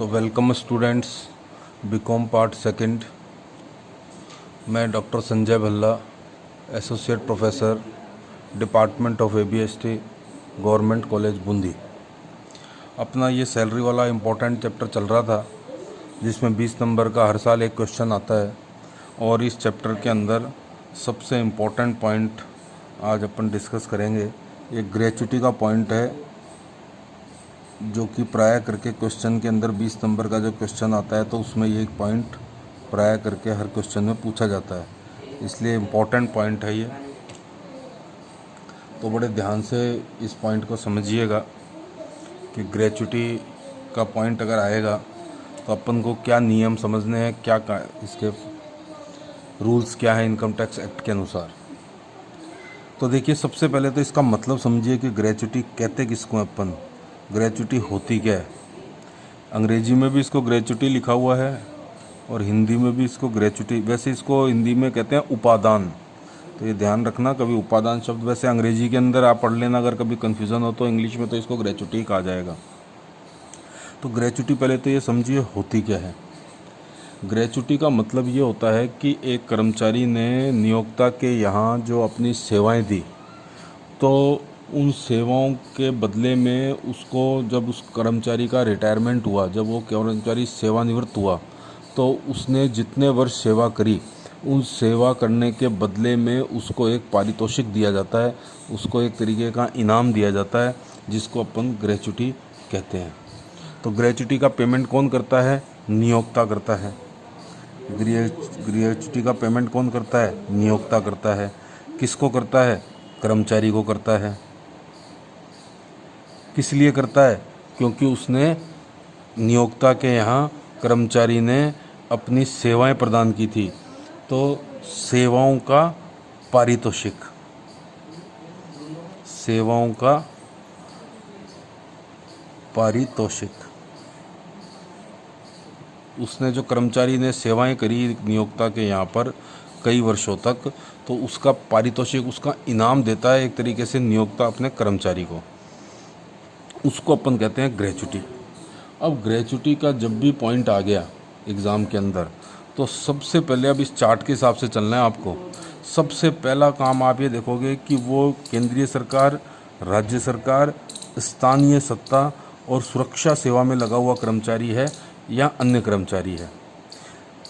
Welcome students, BCom part second. मैं doctor Sanjay Bhalla, associate professor, department of ABST, government college Bundi. अपना ये salary वाला important chapter चल रहा था, जिसमें 20 नंबर का हर साल एक क्वेश्चन आता है। और इस चैप्टर के अंदर सबसे इम्पोर्टेंट पॉइंट आज अपन डिस्कस करेंगे। एक ग्रेच्युटी का पॉइंट है, जो कि प्राय करके क्वेश्चन के अंदर 20 नंबर का जो क्वेश्चन आता है तो उसमें ये एक पॉइंट प्राय करके हर क्वेश्चन में पूछा जाता है, इसलिए इम्पोर्टेंट पॉइंट है ये। तो बड़े ध्यान से इस पॉइंट को समझिएगा कि ग्रेच्युटी का पॉइंट अगर आएगा तो अपन को क्या नियम समझने हैं, क्या इसके रूल्स क्या है इनकम टैक्स एक्ट के अनुसार। तो देखिए, सबसे पहले तो इसका मतलब समझिए कि ग्रेच्युटी कहते किसको हैं अपन, ग्रेच्युटी होती क्या है। अंग्रेजी में भी इसको ग्रेच्युटी लिखा हुआ है और हिंदी में भी इसको ग्रेच्युटी, वैसे इसको हिंदी में कहते हैं उपादान। तो ये ध्यान रखना, कभी उपादान शब्द वैसे अंग्रेजी के अंदर आप पढ़ लेना, अगर कभी कन्फ्यूज़न हो तो इंग्लिश में तो इसको ग्रेच्युटी कहा जाएगा। तो ग्रेच्युटी पहले तो ये समझिए होती क्या है। ग्रेच्युटी का मतलब ये होता है कि एक कर्मचारी ने नियोक्ता के यहाँ जो अपनी सेवाएं दी, तो उन सेवाओं के बदले में उसको, जब उस कर्मचारी का रिटायरमेंट हुआ, जब वो कर्मचारी सेवानिवृत्त हुआ, तो उसने जितने वर्ष सेवा करी, उन सेवा करने के बदले में उसको एक पारितोषिक दिया जाता है, उसको एक तरीके का इनाम दिया जाता है, जिसको अपन ग्रेच्युटी कहते हैं। तो ग्रेच्युटी का पेमेंट कौन करता है? नियोक्ता करता है। ग्रेच्युटी का पेमेंट कौन करता है? नियोक्ता करता है। किसको करता है? कर्मचारी को करता है। किस लिए करता है? क्योंकि उसने नियोक्ता के यहाँ कर्मचारी ने अपनी सेवाएं प्रदान की थी, तो सेवाओं का पारितोषिक, सेवाओं का पारितोषिक, उसने जो कर्मचारी ने सेवाएं करी नियोक्ता के यहाँ पर कई वर्षों तक, तो उसका पारितोषिक, उसका इनाम देता है एक तरीके से नियोक्ता अपने कर्मचारी को, उसको अपन कहते हैं ग्रेच्युटी। अब ग्रेच्युटी का जब भी पॉइंट आ गया एग्ज़ाम के अंदर, तो सबसे पहले, अब इस चार्ट के हिसाब से चलना है आपको। सबसे पहला काम आप ये देखोगे कि वो केंद्रीय सरकार, राज्य सरकार, स्थानीय सत्ता और सुरक्षा सेवा में लगा हुआ कर्मचारी है या अन्य कर्मचारी है।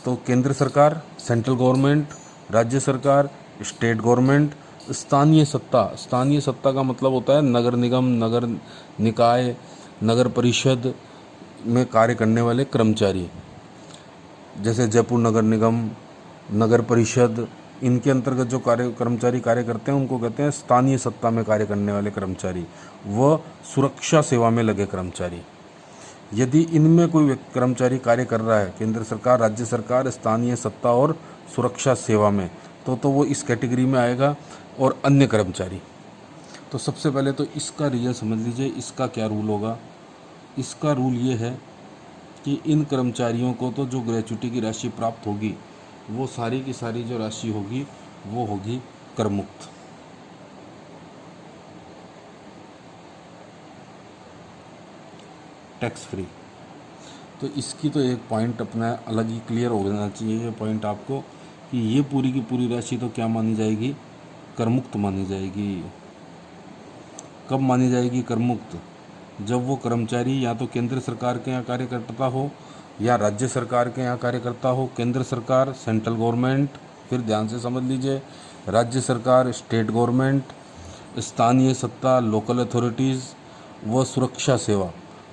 तो केंद्र सरकार, सेंट्रल गवर्नमेंट, राज्य सरकार, स्टेट गवर्नमेंट, स्थानीय सत्ता। स्थानीय सत्ता का मतलब होता है नगर निगम, नगर निकाय, नगर परिषद में कार्य करने वाले कर्मचारी, जैसे जयपुर नगर निगम, नगर परिषद, इनके अंतर्गत जो कर्मचारी कार्य करते हैं उनको कहते हैं स्थानीय सत्ता में कार्य करने वाले कर्मचारी, व सुरक्षा सेवा में लगे कर्मचारी। यदि इनमें कोई कर्मचारी कार्य कर रहा है, केंद्र सरकार, राज्य सरकार, स्थानीय सत्ता और सुरक्षा सेवा में, तो वो इस कैटेगरी में आएगा। और अन्य कर्मचारी, तो सबसे पहले तो इसका रीजन समझ लीजिए, इसका क्या रूल होगा। इसका रूल ये है कि इन कर्मचारियों को तो जो ग्रेच्युटी की राशि प्राप्त होगी, वो सारी की सारी जो राशि होगी वो होगी कर मुक्त। Tax free. तो इसकी तो एक पॉइंट अपना अलग ही क्लियर हो जाना चाहिए, ये पॉइंट आपको, कि ये पूरी की पूरी राशि तो क्या मानी जाएगी? कर मुक्त मानी जाएगी। कब मानी जाएगी कर मुक्त? जब वो कर्मचारी या तो केंद्र सरकार के यहाँ कार्य करता हो या राज्य सरकार के यहाँ कार्य करता हो। केंद्र सरकार, सेंट्रल गवर्नमेंट, फिर ध्यान से समझ लीजिए, राज्य सरकार, स्टेट गवर्नमेंट, स्थानीय सत्ता, लोकल अथॉरिटीज़ व सुरक्षा सेवा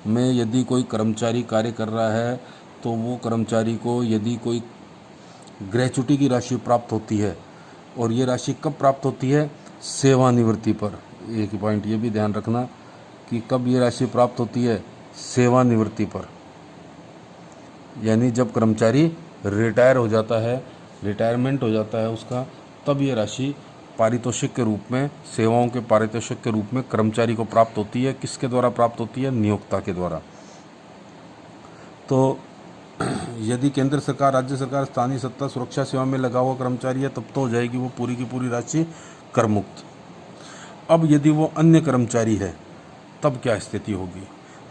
में यदि कोई कर्मचारी कार्य कर रहा है, तो वो कर्मचारी को यदि कोई ग्रेच्युटी की राशि प्राप्त होती है, और ये राशि कब प्राप्त होती है? सेवानिवृत्ति पर। एक पॉइंट ये भी ध्यान रखना कि कब ये राशि प्राप्त होती है? सेवानिवृत्ति पर, यानी जब कर्मचारी रिटायर हो जाता है, रिटायरमेंट हो जाता है उसका, तब ये राशि पारितोषिक के रूप में, सेवाओं के पारितोषिक के रूप में कर्मचारी को प्राप्त होती है। किसके द्वारा प्राप्त होती है? नियोक्ता के द्वारा। तो यदि केंद्र सरकार, राज्य सरकार, स्थानीय सत्ता, सुरक्षा सेवा में लगा हुआ कर्मचारी है, तब तो हो जाएगी वो पूरी की पूरी राशि कर मुक्त। अब यदि वो अन्य कर्मचारी है, तब क्या स्थिति होगी?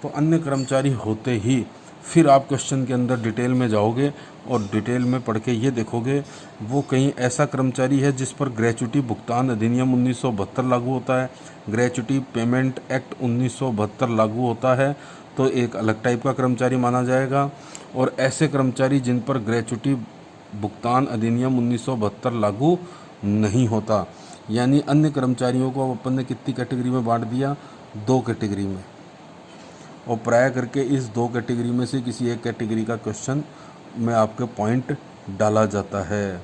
तो अन्य कर्मचारी होते ही फिर आप क्वेश्चन के अंदर डिटेल में जाओगे और डिटेल में पढ़ के ये देखोगे वो कहीं ऐसा कर्मचारी है जिस पर ग्रेच्युटी भुगतान अधिनियम 1972 लागू होता है, ग्रेच्युटी पेमेंट एक्ट 1972 लागू होता है, तो एक अलग टाइप का कर्मचारी माना जाएगा। और ऐसे कर्मचारी जिन पर ग्रेच्युटी भुगतान अधिनियम 1972 लागू नहीं होता, यानी अन्य कर्मचारियों को अब अपन ने कितनी कैटेगरी में बांट दिया, 2 कैटेगरी में। और प्राय करके इस 2 कैटेगरी में से किसी एक कैटेगरी का क्वेश्चन में आपके पॉइंट डाला जाता है।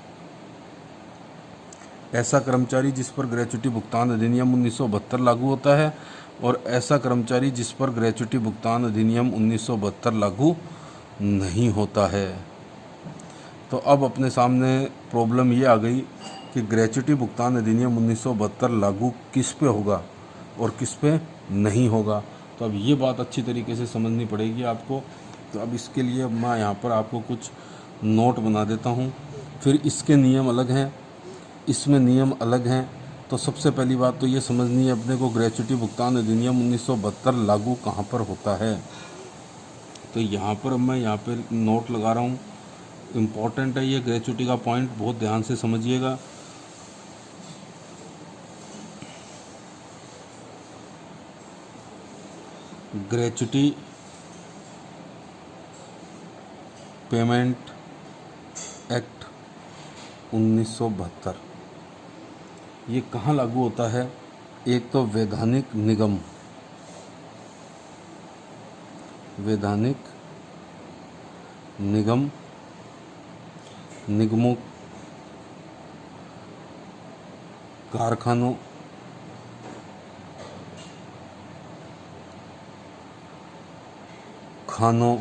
ऐसा कर्मचारी जिस पर ग्रेच्युटी भुगतान अधिनियम 1972 लागू होता है और ऐसा कर्मचारी जिस पर ग्रेच्युटी भुगतान अधिनियम 1972 लागू नहीं होता है। तो अब अपने सामने प्रॉब्लम ये आ गई कि ग्रेच्युटी भुगतान अधिनियम 1972 लागू किस पे होगा और किस पे नहीं होगा। तो अब ये बात अच्छी तरीके से समझनी पड़ेगी आपको। तो अब इसके लिए मैं यहाँ पर आपको कुछ नोट बना देता हूँ। फिर इसके नियम अलग हैं, इसमें नियम अलग हैं। तो सबसे पहली बात तो ये समझनी है अपने को, ग्रेच्युटी भुगतान अधिनियम 1972 लागू कहाँ पर होता है। तो यहाँ पर मैं यहाँ पर नोट लगा रहा हूँ, इम्पॉर्टेंट है ये ग्रेच्युटी का पॉइंट, बहुत ध्यान से समझिएगा। ग्रेच्युटी पेमेंट एक्ट 1972 ये कहाँ लागू होता है। एक तो वैधानिक निगम, वैधानिक निगम, निगमों, कारखानों, खानों,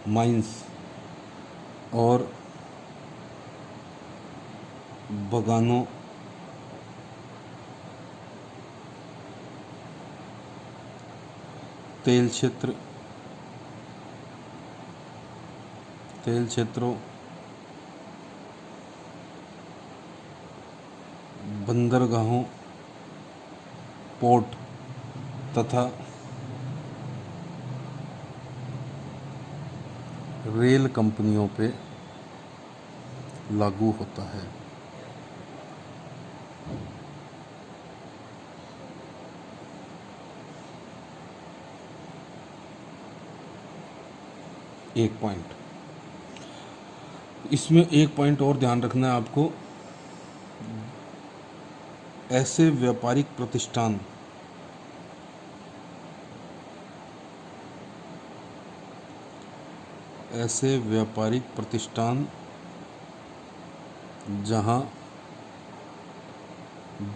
माइंस और बगानों, तेल क्षेत्र, तेल क्षेत्रों, बंदरगाहों, पोर्ट तथा रेल कंपनियों पे लागू होता है। एक पॉइंट, इसमें एक पॉइंट और ध्यान रखना है आपको, ऐसे व्यापारिक प्रतिष्ठान ऐसे व्यापारिक प्रतिष्ठान जहां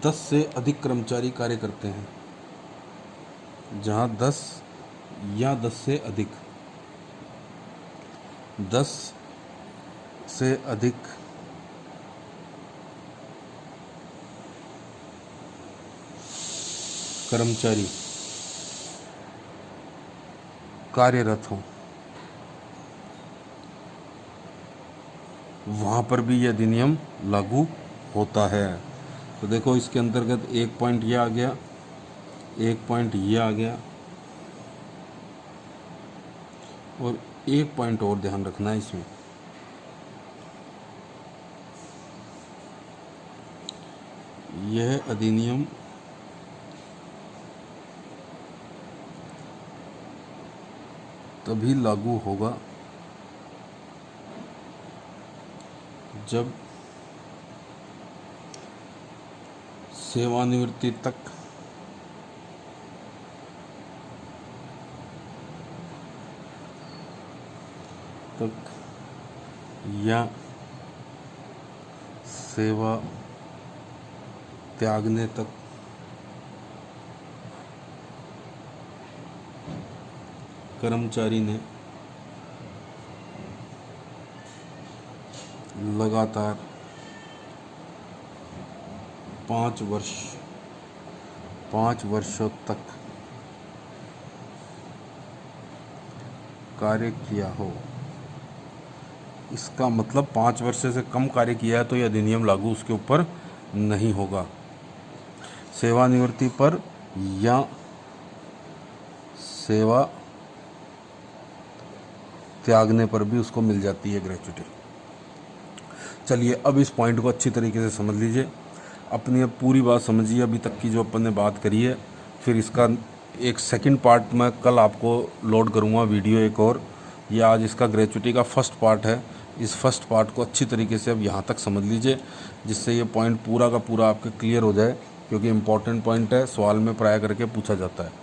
10 से अधिक कर्मचारी कार्य करते हैं, जहां 10 या 10 से अधिक, 10 से अधिक कर्मचारी कार्यरत हों, वहाँ पर भी यह अधिनियम लागू होता है। तो देखो इसके अंतर्गत एक पॉइंट ये आ गया, एक पॉइंट ये आ गया, और एक पॉइंट और ध्यान रखना है इसमें, यह अधिनियम तभी लागू होगा जब सेवानिवृत्ति तक या सेवा त्यागने तक कर्मचारी ने लगातार 5 वर्षों तक कार्य किया हो। इसका मतलब 5 वर्ष से कम कार्य किया है तो यह अधिनियम लागू उसके ऊपर नहीं होगा। सेवानिवृत्ति पर या सेवा त्यागने पर भी उसको मिल जाती है ग्रेच्युटी। चलिए अब इस पॉइंट को अच्छी तरीके से समझ लीजिए, अपनी अब पूरी बात समझिए अभी तक की जो अपन ने बात करी है। फिर इसका एक सेकंड पार्ट मैं कल आपको लोड करूँगा वीडियो एक और। ये आज इसका ग्रेच्युटी का फर्स्ट पार्ट है। इस फर्स्ट पार्ट को अच्छी तरीके से अब यहाँ तक समझ लीजिए, जिससे ये पॉइंट पूरा का पूरा आपके क्लियर हो जाए, क्योंकि इम्पॉर्टेंट पॉइंट है, सवाल में प्राय करके पूछा जाता है।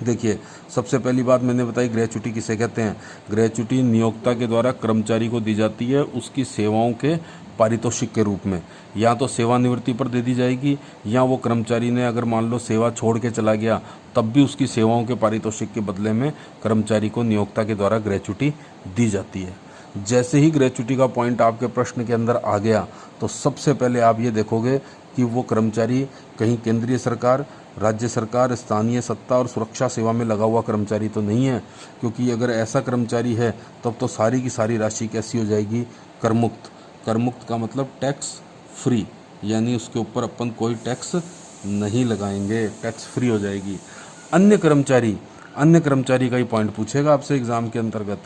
देखिए, सबसे पहली बात मैंने बताई, ग्रेच्युटी किसे कहते हैं। ग्रेच्युटी नियोक्ता के द्वारा कर्मचारी को दी जाती है उसकी सेवाओं के पारितोषिक के रूप में। या तो सेवानिवृत्ति पर दे दी जाएगी, या वो कर्मचारी ने अगर मान लो सेवा छोड़ के चला गया तब भी उसकी सेवाओं के पारितोषिक के बदले में कर्मचारी को नियोक्ता के द्वारा ग्रेच्युटी दी जाती है। जैसे ही ग्रेच्युटी का पॉइंट आपके प्रश्न के अंदर आ गया तो सबसे पहले आप ये देखोगे कि वो कर्मचारी कहीं केंद्रीय सरकार, राज्य सरकार, स्थानीय सत्ता और सुरक्षा सेवा में लगा हुआ कर्मचारी तो नहीं है, क्योंकि अगर ऐसा कर्मचारी है तब तो सारी की सारी राशि कैसी हो जाएगी, करमुक्त। करमुक्त का मतलब टैक्स फ्री, यानी उसके ऊपर अपन कोई टैक्स नहीं लगाएंगे, टैक्स फ्री हो जाएगी। अन्य कर्मचारी का ही पॉइंट पूछेगा आपसे एग्ज़ाम के अंतर्गत,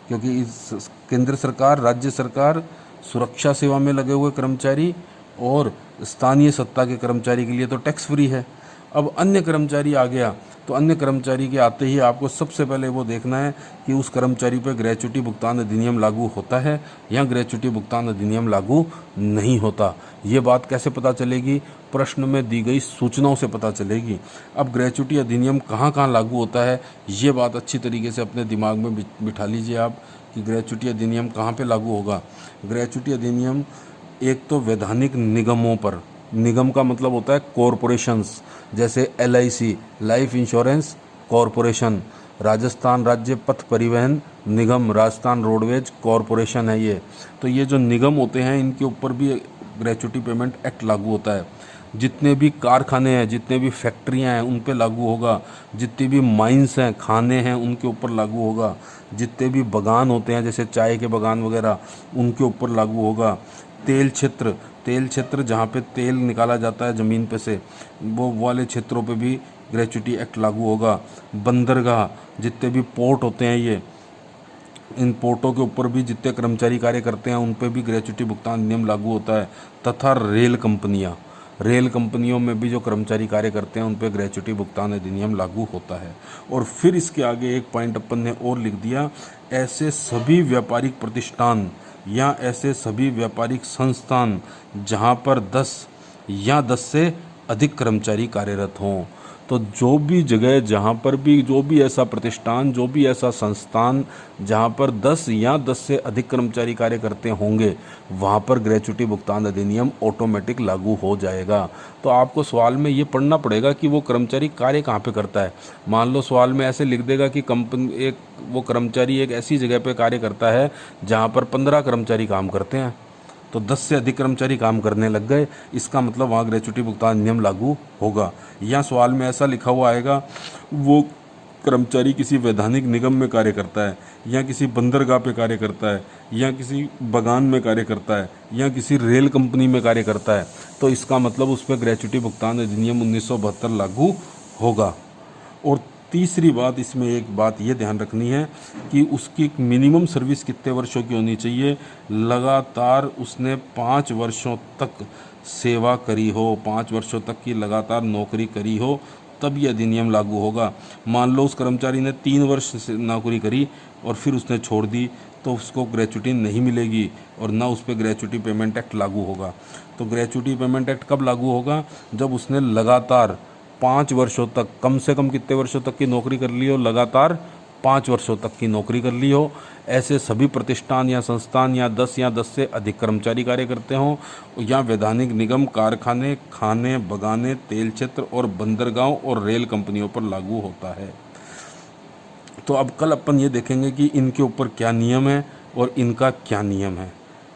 क्योंकि इस केंद्र सरकार, राज्य सरकार, सुरक्षा सेवा में लगे हुए कर्मचारी और स्थानीय सत्ता के कर्मचारी के लिए तो टैक्स फ्री है। अब अन्य कर्मचारी आ गया, तो अन्य कर्मचारी के आते ही आपको सबसे पहले वो देखना है कि उस कर्मचारी पर ग्रेच्युटी भुगतान अधिनियम लागू होता है या ग्रेच्युटी भुगतान अधिनियम लागू नहीं होता। ये बात कैसे पता चलेगी, प्रश्न में दी गई सूचनाओं से पता चलेगी। अब ग्रेच्युटी अधिनियम कहाँ कहाँ लागू होता है, ये बात अच्छी तरीके से अपने दिमाग में बिठा लीजिए आप कि ग्रेच्युटी अधिनियम कहाँ पे लागू होगा। ग्रेच्युटी अधिनियम एक तो वैधानिक निगमों पर, निगम का मतलब होता है कॉरपोरेशंस, जैसे LIC life insurance corporation, Rajasthan राज्य पथ परिवहन निगम, राजस्थान रोडवेज कॉरपोरेशन है ये। तो ये जो निगम होते हैं इनके ऊपर भी ग्रेच्युटी पेमेंट एक्ट लागू होता है। जितने भी कारखाने हैं, जितने भी फैक्ट्रियां हैं उन पे लागू होगा, जितने भी माइंस हैं, खाने हैं, उनके ऊपर लागू होगा, जितने भी बागान होते हैं जैसे चाय के बागान वगैरह उनके ऊपर लागू होगा। तेल क्षेत्र जहाँ पे तेल निकाला जाता है ज़मीन पे से, वो वाले क्षेत्रों पे भी ग्रेच्युटी एक्ट लागू होगा। बंदरगाह, जितने भी पोर्ट होते हैं ये, इन पोर्टों के ऊपर भी जितने कर्मचारी कार्य करते हैं उन पे भी ग्रेच्युटी भुगतान नियम लागू होता है। तथा रेल कंपनियों में भी जो कर्मचारी कार्य करते हैं उन पे ग्रेच्युटी भुगतान अधिनियम लागू होता है। और फिर इसके आगे एक पॉइंट अपन ने और लिख दिया, ऐसे सभी व्यापारिक प्रतिष्ठान या ऐसे सभी व्यापारिक संस्थान जहां पर 10 या 10 से अधिक कर्मचारी कार्यरत हों। तो जो भी जगह, जहाँ पर भी, जो भी ऐसा प्रतिष्ठान, जो भी ऐसा संस्थान जहाँ पर 10 या 10 से अधिक कर्मचारी कार्य करते होंगे, वहाँ पर ग्रेच्युटी भुगतान अधिनियम ऑटोमेटिक लागू हो जाएगा। तो आपको सवाल में ये पढ़ना पड़ेगा कि वो कर्मचारी कार्य कहाँ पे करता है। मान लो सवाल में ऐसे लिख देगा कि वो कर्मचारी एक ऐसी जगह पे कार्य करता है जहाँ पर 15 कर्मचारी काम करते हैं, तो 10 से अधिक कर्मचारी काम करने लग गए, इसका मतलब वहाँ ग्रेच्युटी भुगतान नियम लागू होगा। या सवाल में ऐसा लिखा हुआ आएगा, वो कर्मचारी किसी वैधानिक निगम में कार्य करता है, या किसी बंदरगाह पे कार्य करता है, या किसी बागान में कार्य करता है, या किसी रेल कंपनी में कार्य करता है, तो इसका मतलब उस पर ग्रेच्युटी भुगतान अधिनियम 1972 लागू होगा। और तीसरी बात, इसमें एक बात ये ध्यान रखनी है कि उसकी मिनिमम सर्विस कितने वर्षों की होनी चाहिए। लगातार उसने 5 वर्षों तक सेवा करी हो, 5 वर्षों तक की लगातार नौकरी करी हो, तब ये अधिनियम लागू होगा। मान लो उस कर्मचारी ने 3 वर्ष से नौकरी करी और फिर उसने छोड़ दी, तो उसको ग्रेच्युटी नहीं मिलेगी और ना उस पर ग्रेच्युटी पेमेंट एक्ट लागू होगा। तो ग्रेच्युटी पेमेंट एक्ट कब लागू होगा, जब उसने लगातार 5 वर्षों तक, कम से कम कितने वर्षों तक की नौकरी कर ली हो, लगातार 5 वर्षों तक की नौकरी कर ली हो। ऐसे सभी प्रतिष्ठान या संस्थान या 10 या 10 से अधिक कर्मचारी कार्य करते हों, या वैधानिक निगम, कारखाने, खाने, बगाने, तेल क्षेत्र और बंदरगाहों और रेल कंपनियों पर लागू होता है। तो अब कल अपन ये देखेंगे कि इनके ऊपर क्या नियम है और इनका क्या नियम है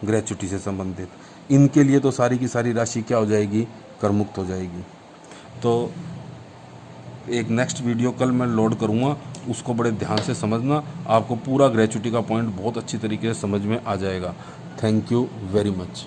ग्रेच्युटी से संबंधित। इनके लिए तो सारी की सारी राशि क्या हो जाएगी, करमुक्त हो जाएगी। तो एक नेक्स्ट वीडियो कल मैं लोड करूँगा, उसको बड़े ध्यान से समझना, आपको पूरा ग्रेच्युटी का पॉइंट बहुत अच्छी तरीके से समझ में आ जाएगा। Thank you very much.